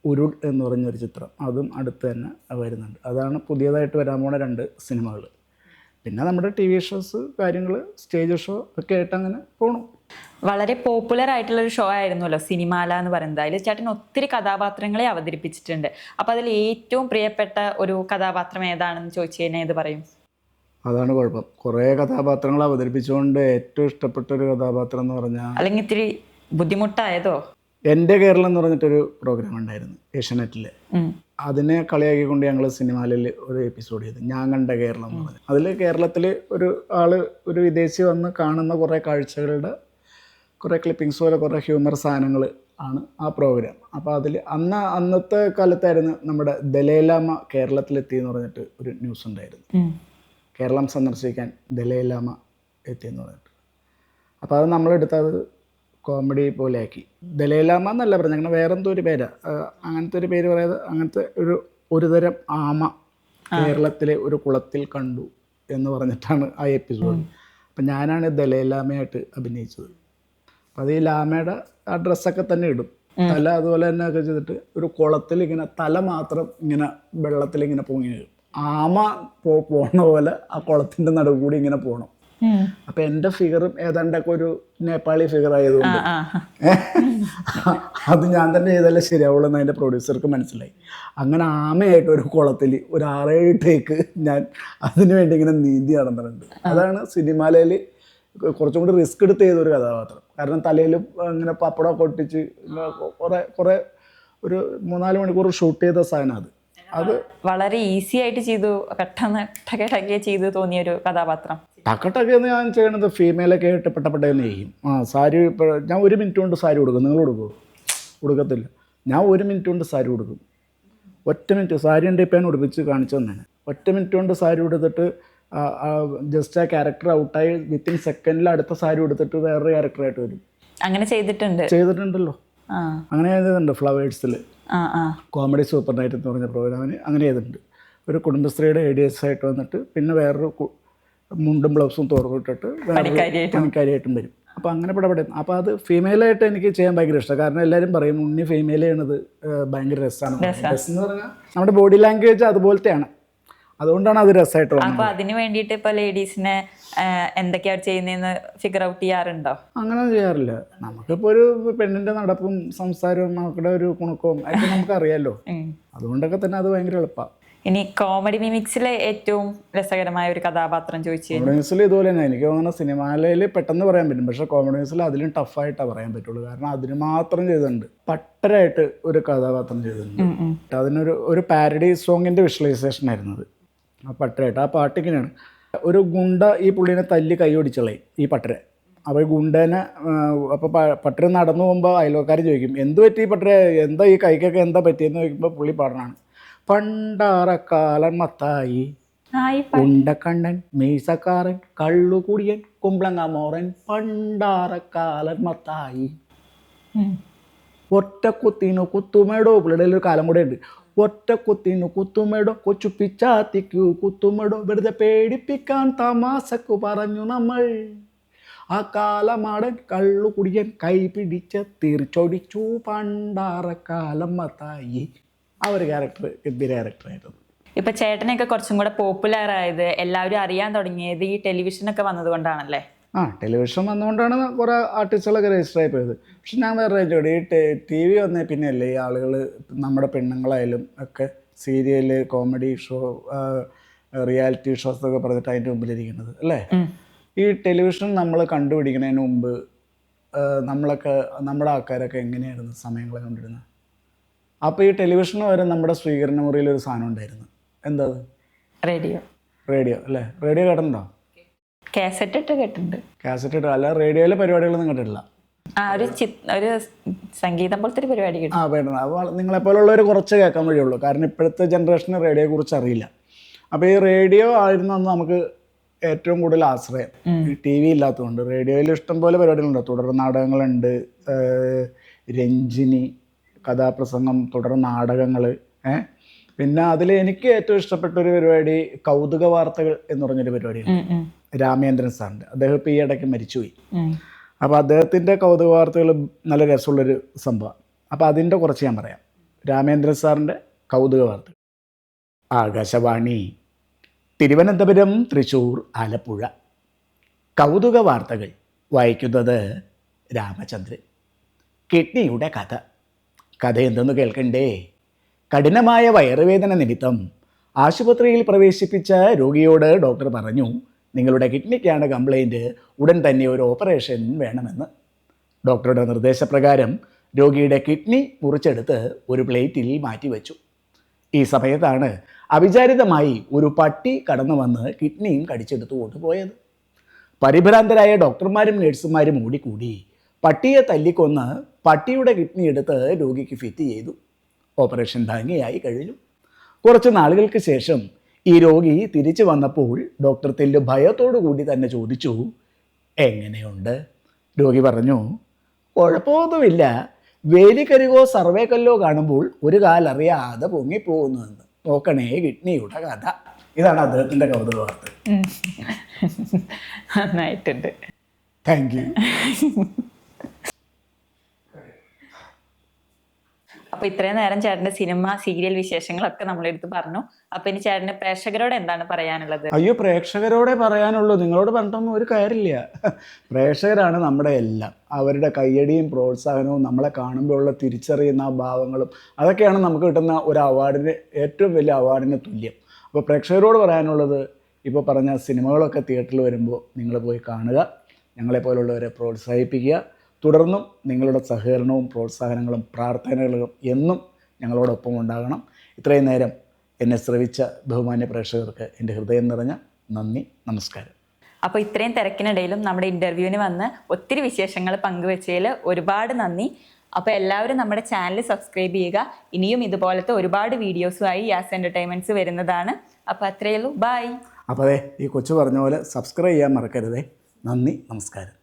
A: ഉരുൾ എന്ന് പറഞ്ഞൊരു ചിത്രം, അതും അടുത്ത് തന്നെ വരുന്നുണ്ട്. അതാണ് പുതിയതായിട്ട് വരാൻ പോണ 2 സിനിമകൾ. പിന്നെ നമ്മുടെ TV ഷോസ്, കാര്യങ്ങൾ, സ്റ്റേജ് ഷോ ഒക്കെ ആയിട്ട് അങ്ങനെ പോകണം.
B: വളരെ പോപ്പുലർ ആയിട്ടുള്ളൊരു ഷോ ആയിരുന്നല്ലോ സിനിമാല എന്ന് പറയുന്നത്. അതിൽ ചേട്ടൻ ഒത്തിരി കഥാപാത്രങ്ങളെ അവതരിപ്പിച്ചിട്ടുണ്ട്. അപ്പോൾ അതിൽ ഏറ്റവും പ്രിയപ്പെട്ട ഒരു കഥാപാത്രം ഏതാണെന്ന് ചോദിച്ചു കഴിഞ്ഞാൽ ഏത് പറയും?
A: അതാണ് കുഴപ്പം, കുറേ കഥാപാത്രങ്ങൾ അവതരിപ്പിച്ചുകൊണ്ട് ഏറ്റവും ഇഷ്ടപ്പെട്ട ഒരു കഥാപാത്രം എന്ന് പറഞ്ഞാൽ,
B: അല്ലെങ്കിൽ ഇത്തിരി ബുദ്ധിമുട്ടായതോ,
A: എൻ്റെ കേരളം എന്ന് പറഞ്ഞിട്ടൊരു പ്രോഗ്രാം ഉണ്ടായിരുന്നു ഏഷ്യാനെറ്റിൽ. അതിനെ കളിയാക്കിക്കൊണ്ട് ഞങ്ങൾ സിനിമയിൽ ഒരു എപ്പിസോഡ് ചെയ്തു, ഞാൻ കണ്ട കേരളം എന്ന് പറഞ്ഞു. അതിൽ കേരളത്തിൽ ഒരു വിദേശി വന്ന് കാണുന്ന കുറേ കാഴ്ചകളുടെ കുറേ ക്ലിപ്പിങ്സ് പോലെ കുറേ ഹ്യൂമർ സാധനങ്ങൾ ആണ് ആ പ്രോഗ്രാം. അപ്പോൾ അതിൽ അന്നത്തെ കാലത്തായിരുന്നു നമ്മുടെ ദലൈലാമ കേരളത്തിലെത്തിയെന്ന് പറഞ്ഞിട്ട് ഒരു ന്യൂസ് ഉണ്ടായിരുന്നു. കേരളം സന്ദർശിക്കാൻ ദലൈലാമ എത്തിയെന്ന് പറഞ്ഞിട്ട്. അപ്പോൾ അത് നമ്മളെടുത്തത് കോമഡി പോലെ ആക്കി. ദലൈലാമ എന്നല്ല പറഞ്ഞത്, അങ്ങനെ വേറെന്തോ ഒരു പേരാ, അങ്ങനത്തെ ഒരു പേര് പറയാതെ അങ്ങനത്തെ ഒരു തരം ആമ കേരളത്തിലെ ഒരു കുളത്തിൽ കണ്ടു എന്ന് പറഞ്ഞിട്ടാണ് ആ എപ്പിസോഡ്. അപ്പം ഞാനാണ് ദലൈലാമയായിട്ട് അഭിനയിച്ചത്. അപ്പം അത് ഈ ലാമയുടെ ആ ഡ്രസ്സൊക്കെ തന്നെ ഇടും, തല അതുപോലെ തന്നെ ഒക്കെ ചെയ്തിട്ട് ഒരു കുളത്തിൽ ഇങ്ങനെ തല മാത്രം ഇങ്ങനെ വെള്ളത്തിൽ ഇങ്ങനെ പൊങ്ങി വരും. ആമ പോണ പോലെ ആ കുളത്തിൻ്റെ നടുവ് കൂടി ഇങ്ങനെ പോകണം. അപ്പം എൻ്റെ ഫിഗറും ഏതാണ്ടൊക്കെ ഒരു നേപ്പാളി ഫിഗർ ആയതുകൊണ്ട് അത് ഞാൻ തന്നെ ചെയ്താലേ ശരിയാവുള്ളൂ എന്ന് അതിൻ്റെ പ്രൊഡ്യൂസർക്ക് മനസ്സിലായി. അങ്ങനെ ആമയായിട്ട് ഒരു കുളത്തിൽ ഒരു 6-7 ടേക്ക് ഞാൻ അതിനു വേണ്ടി ഇങ്ങനെ നീന്തി നടന്നിട്ടുണ്ട്. അതാണ് സിനിമയിൽ കുറച്ചും കൂടി റിസ്ക് എടുത്ത് ചെയ്തൊരു കഥാപാത്രം. കാരണം തലയിൽ ഇങ്ങനെ പപ്പടമൊക്കെ ഒട്ടിച്ച് കുറേ ഒരു 3-4 മണിക്കൂർ ഷൂട്ട് ചെയ്ത സാധനം. അത്
B: വളരെ ഈസി ആയിട്ട് ചെയ്തു, പെട്ടെന്ന് ടക്കെ ചെയ്തു തോന്നിയൊരു കഥാപാത്രം.
A: ടക്കെന്ന് ഞാൻ ചെയ്യണത് ഫീമെയിലൊക്കെ ആയിട്ട് പെട്ടെന്ന് ചെയ്യും. സാരി ഞാൻ 1 മിനിറ്റ് കൊണ്ട് സാരി കൊടുക്കും. നിങ്ങൾ കൊടുക്കുമോ? കൊടുക്കത്തില്ല. ഞാൻ 1 മിനിറ്റ് കൊണ്ട് സാരി കൊടുക്കും. 1 മിനിറ്റ് സാരി ഉണ്ട്. ഇപ്പം ഞാൻ ഉടുപ്പിച്ച് കാണിച്ചു തന്നെയാണ്. 1 മിനിറ്റ് കൊണ്ട് സാരി കൊടുത്തിട്ട് ജസ്റ്റ് ആ ക്യാരക്ടർ ഔട്ടായി വിത്തിൻ സെക്കൻഡിൽ അടുത്ത സാരി കൊടുത്തിട്ട് വേറൊരു ക്യാരക്ടറായിട്ട് വരും.
B: അങ്ങനെ
A: ചെയ്തിട്ടുണ്ടല്ലോ. അങ്ങനെ ചെയ്തിട്ടുണ്ട് ഫ്ലവേഴ്സിൽ. കോമഡി സൂപ്പർ നൈറ്റ് എന്ന് പറഞ്ഞ പ്രോഗ്രാമിന് അങ്ങനെ ചെയ്തിട്ടുണ്ട്. ഒരു കുടുംബശ്രീയുടെ ADS ആയിട്ട് വന്നിട്ട് പിന്നെ വേറൊരു മുണ്ടും ബ്ലൗസും തുറന്നിട്ടിട്ട് പണിക്കാരിയായിട്ടും വരും. അപ്പോൾ അങ്ങനെ പടപെടും. അപ്പോൾ അത് ഫീമെയിലായിട്ട് എനിക്ക് ചെയ്യാൻ ഭയങ്കര ഇഷ്ടമാണ്. കാരണം എല്ലാവരും പറയും ഉണ്ണി ഫീമെയിൽ ചെയ്യണത് ഭയങ്കര രസമാണ്. രസം പറഞ്ഞാൽ നമ്മുടെ ബോഡി ലാംഗ്വേജ് അതുപോലത്തെയാണ്, അതുകൊണ്ടാണ് അത് രസമായിട്ട് തോന്നുന്നത്.
B: അപ്പോൾ അതിന് വേണ്ടിയിട്ട് ഇപ്പോൾ ലേഡീസിനെ എന്തൊക്കെയാണ് ചെയ്യുന്നതെന്ന് ഫിഗർ ഔട്ട് ചെയ്യാറുണ്ടോ?
A: അങ്ങനെ ചെയ്യാറില്ല. നമുക്കിപ്പോൾ ഒരു പെണ്ണിൻ്റെ നടപ്പും സംസാരവും നമുക്കുടെ ഒരു കുണുക്കവും ഒക്കെ നമുക്കറിയാമല്ലോ. അതുകൊണ്ടൊക്കെ തന്നെ അത് ഭയങ്കര എളുപ്പമാണ്.
B: ഇനി കോമഡി മിമിക്സിലെ ഏറ്റവും രസകരമായ ഒരു കഥാപാത്രം ചോദിച്ചു.
A: കോമഡി മിമിക്സിൽ ഇതുപോലെ തന്നെ എനിക്ക് തോന്നുന്ന സിനിമയിൽ പെട്ടെന്ന് പറയാൻ പറ്റും, പക്ഷേ കോമഡി മിമിക്സിൽ അതിലും ടഫായിട്ടാണ് പറയാൻ പറ്റുള്ളൂ. കാരണം അതിന് മാത്രം ചെയ്തിട്ടുണ്ട്. പട്ടരായിട്ട് ഒരു കഥാപാത്രം ചെയ്തിട്ടുണ്ട്. അതിനൊരു പാരഡി സോങ്ങിൻ്റെ വിഷ്വലൈസേഷൻ ആയിരുന്നു അത്. ആ പട്ടരായിട്ട് ആ പാട്ടിങ്ങനെയാണ്, ഒരു ഗുണ്ട ഈ പുള്ളീനെ തല്ലി കൈ ഒടിച്ചളേ ഈ പട്ടര. അപ്പോൾ ഈ ഗുണ്ടേനെ അപ്പോൾ പട്ടര നടന്നു പോകുമ്പോൾ അയൽവക്കാർ ചോദിക്കും എന്ത് പറ്റി പട്ടര, എന്താ ഈ കൈക്കൊക്കെ എന്താ പറ്റിയെന്ന് ചോദിക്കുമ്പോൾ പുള്ളി പാടണാണ്, പണ്ടാറക്കാലം മത്തായി ഉണ്ടക്കണ്ണൻ, മീസക്കാരൻ, കള്ളുകുടിയൻ, കുമ്പളങ്ങാമോറൻ, പണ്ടാറക്കാലൻ മത്തായി. ഒറ്റക്കുത്തിനു കുത്തുമേടോ, പിള്ളേരുടെ ഒരു കാലം കൂടെ ഉണ്ട്. ഒറ്റക്കുത്തിനു കുത്തുമേടോ, കൊച്ചു പിച്ചാത്തിക്കു കുത്തുമേടോ, വെറുതെ പേടിപ്പിക്കാൻ തമാശക്കു പറഞ്ഞു നമ്മൾ. ആ കാലമാടൻ കള്ളുകുടിയൻ കൈ പിടിച്ച് തിരിച്ചൊടിച്ചു പണ്ടാറക്കാലം മത്തായി. ആ ഒരു ക്യാരക്ടർ ഗംഭീര ക്യാരക്ടറായിരുന്നു.
B: ഇപ്പൊ ചേട്ടനെയൊക്കെ കുറച്ചും കൂടെ പോപ്പുലർ ആയത്, എല്ലാവരും അറിയാൻ തുടങ്ങിയത് ഈ ടെലിവിഷനൊക്കെ വന്നത് കൊണ്ടാണല്ലേ?
A: ടെലിവിഷൻ വന്നുകൊണ്ടാണ് കുറേ ആർട്ടിസ്റ്റുകളൊക്കെ രജിസ്റ്റർ ആയി പോയത്. പക്ഷെ ഞാൻ വേറെ ചോദിച്ചോട്ടെ, ഈ ടി വി വന്നേ പിന്നെയല്ലേ ഈ ആളുകൾ, നമ്മുടെ പെണ്ണുങ്ങളായാലും ഒക്കെ serial, comedy show, reality shows ഒക്കെ പറഞ്ഞിട്ട് അതിൻ്റെ മുമ്പിലിരിക്കുന്നത് അല്ലേ? ഈ ടെലിവിഷൻ നമ്മൾ കണ്ടുപിടിക്കുന്നതിന് മുമ്പ് നമ്മളൊക്കെ, നമ്മുടെ ആൾക്കാരൊക്കെ എങ്ങനെയായിരുന്നു സമയങ്ങളെ കണ്ടിരുന്നത്? അപ്പോൾ ഈ ടെലിവിഷന് വരെ നമ്മുടെ സ്വീകരണ മുറിയിൽ ഒരു സാധനം ഉണ്ടായിരുന്നു. എന്താ?
B: റേഡിയോ.
A: റേഡിയോ അല്ലേ? റേഡിയോ കേട്ടിട്ടുണ്ടോ?
B: കാസറ്റ് ഇട്ട് കേട്ടിട്ടുണ്ട്.
A: കാസറ്റ് ഇട്ട് അല്ല, റേഡിയോയിലെ പരിപാടികളൊന്നും കേട്ടിട്ടില്ല.
B: ഒരു സംഗീതം പോലത്തെ ഒരു പരിപാടി കേട്ടു.
A: വേണ്ട, അപ്പോൾ നിങ്ങളെപ്പോലുള്ളവർ കുറച്ച് കേൾക്കാൻ വഴിയുള്ളൂ. കാരണം ഇപ്പോഴത്തെ ജനറേഷന് റേഡിയോയെ കുറിച്ച് അറിയില്ല. അപ്പോൾ ഈ റേഡിയോ ആയിരുന്നു അന്ന് നമുക്ക് ഏറ്റവും കൂടുതൽ ആശ്രയം. ടി വി ഇല്ലാത്തതുകൊണ്ട് റേഡിയോയിൽ ഇഷ്ടംപോലെ പരിപാടികളുണ്ട്. തുടർ നാടകങ്ങളുണ്ട്, രഞ്ജിനി, കഥാപ്രസംഗം, തുടർ നാടകങ്ങൾ. പിന്നെ അതിൽ എനിക്ക് ഏറ്റവും ഇഷ്ടപ്പെട്ട ഒരു പരിപാടി കൗതുക വാർത്തകൾ എന്ന് പറഞ്ഞൊരു പരിപാടിയാണ്. രാമേന്ദ്രൻ സാറിൻ്റെ. അദ്ദേഹം ഇപ്പോൾ ഈ ഇടയ്ക്ക് മരിച്ചുപോയി. അപ്പോൾ അദ്ദേഹത്തിൻ്റെ കൗതുക വാർത്തകൾ നല്ല രസമുള്ളൊരു സംഭവം. അപ്പോൾ അതിൻ്റെ കുറച്ച് ഞാൻ പറയാം. രാമേന്ദ്രൻ സാറിൻ്റെ കൗതുക വാർത്തകൾ. ആകാശവാണി, തിരുവനന്തപുരം, തൃശ്ശൂർ, ആലപ്പുഴ. കൗതുക വാർത്തകൾ വായിക്കുന്നത് രാമചന്ദ്രൻ. കിഡ്നിയുടെ കഥ. കഥ എന്തെന്ന് കേൾക്കണ്ടേ? കഠിനമായ വയറുവേദന നിമിത്തം ആശുപത്രിയിൽ പ്രവേശിപ്പിച്ച രോഗിയോട് ഡോക്ടർ പറഞ്ഞു, നിങ്ങളുടെ കിഡ്നിക്കാണ് കംപ്ലൈൻറ്റ്, ഉടൻ തന്നെ ഒരു ഓപ്പറേഷൻ വേണമെന്ന്. ഡോക്ടറുടെ നിർദ്ദേശപ്രകാരം രോഗിയുടെ കിഡ്നി മുറിച്ചെടുത്ത് ഒരു പ്ലേറ്റിൽ മാറ്റിവെച്ചു. ഈ സമയത്താണ് അവിചാരിതമായി ഒരു പട്ടി കടന്നു വന്ന് കിഡ്നിയും കടിച്ചെടുത്തു കൊണ്ടുപോയത്. പരിഭ്രാന്തരായ ഡോക്ടർമാരും നഴ്സുമാരും ഓടിക്കൂടി പട്ടിയെ തല്ലിക്കൊന്ന് പട്ടിയുടെ കിഡ്നി എടുത്ത് രോഗിക്ക് ഫിറ്റ് ചെയ്തു. ഓപ്പറേഷൻ ഭംഗിയായി കഴിഞ്ഞു. കുറച്ച് നാളുകൾക്ക് ശേഷം ഈ രോഗി തിരിച്ചു വന്നപ്പോൾ ഡോക്ടർ തെല്ല് ഭയത്തോടു കൂടി തന്നെ ചോദിച്ചു, എങ്ങനെയുണ്ട്? രോഗി പറഞ്ഞു, കുഴപ്പമൊന്നുമില്ല, വേലിക്കരുകോ സർവേക്കല്ലോ കാണുമ്പോൾ ഒരു കാലറിയാതെ പൊങ്ങിപ്പോകുന്നുവെന്ന്. നോക്കണേ കിഡ്നിയുടെ കഥ. ഇതാണ് അദ്ദേഹത്തിൻ്റെ കൗതുക വാർത്ത.
B: നന്നായിട്ടുണ്ട്.
A: Thank U.
B: അപ്പൊ ഇത്രയും നേരം ചേട്ടന്റെ സിനിമ, സീരിയൽ വിശേഷങ്ങളൊക്കെ നമ്മളെടുത്ത് പറഞ്ഞു. അപ്പൊ ഇനി ചേട്ടന് പ്രേക്ഷകരോട് എന്താണ് പറയാനുള്ളത്?
A: അയ്യോ, പ്രേക്ഷകരോടെ പറയാനുള്ളൂ. നിങ്ങളോട് പറഞ്ഞിട്ടൊന്നും ഒരു കാര്യമില്ല. പ്രേക്ഷകരാണ് നമ്മുടെ എല്ലാം. അവരുടെ കയ്യടിയും പ്രോത്സാഹനവും നമ്മളെ കാണുമ്പോഴുള്ള തിരിച്ചറിയുന്ന ആ ഭാവങ്ങളും അതൊക്കെയാണ് നമുക്ക് കിട്ടുന്ന ഒരു അവാർഡിന്, ഏറ്റവും വലിയ അവാർഡിന് തുല്യം. അപ്പോൾ പ്രേക്ഷകരോട് പറയാനുള്ളത്, ഇപ്പോൾ പറഞ്ഞ സിനിമകളൊക്കെ തിയേറ്ററിൽ വരുമ്പോൾ നിങ്ങൾ പോയി കാണുക, ഞങ്ങളെപ്പോലുള്ളവരെ പ്രോത്സാഹിപ്പിക്കുക. തുടർന്നും നിങ്ങളുടെ സഹകരണവും പ്രോത്സാഹനങ്ങളും പ്രാർത്ഥനകളും എന്നും ഞങ്ങളോടൊപ്പം ഉണ്ടാകണം. ഇത്രയും നേരം എന്നെ ശ്രവിച്ച ബഹുമാന്യ പ്രേക്ഷകർക്ക് എൻ്റെ ഹൃദയം നിറഞ്ഞ നന്ദി, നമസ്കാരം.
B: അപ്പോൾ ഇത്രയും തിരക്കിനിടയിലും നമ്മുടെ ഇൻ്റർവ്യൂവിന് വന്ന് ഒത്തിരി വിശേഷങ്ങൾ പങ്കുവെച്ചതിൽ ഒരുപാട് നന്ദി. അപ്പോൾ എല്ലാവരും നമ്മുടെ ചാനൽ സബ്സ്ക്രൈബ് ചെയ്യുക. ഇനിയും ഇതുപോലത്തെ ഒരുപാട് വീഡിയോസുമായി യാസ് എൻ്റർടൈൻമെൻറ്റ്സ് വരുന്നതാണ്. അപ്പോൾ അത്രയേ ഉള്ളൂ. ബൈ.
A: അപ്പോൾ അതെ, ഈ കൊച്ചു പറഞ്ഞ പോലെ സബ്സ്ക്രൈബ് ചെയ്യാൻ മറക്കരുതേ. നന്ദി, നമസ്കാരം.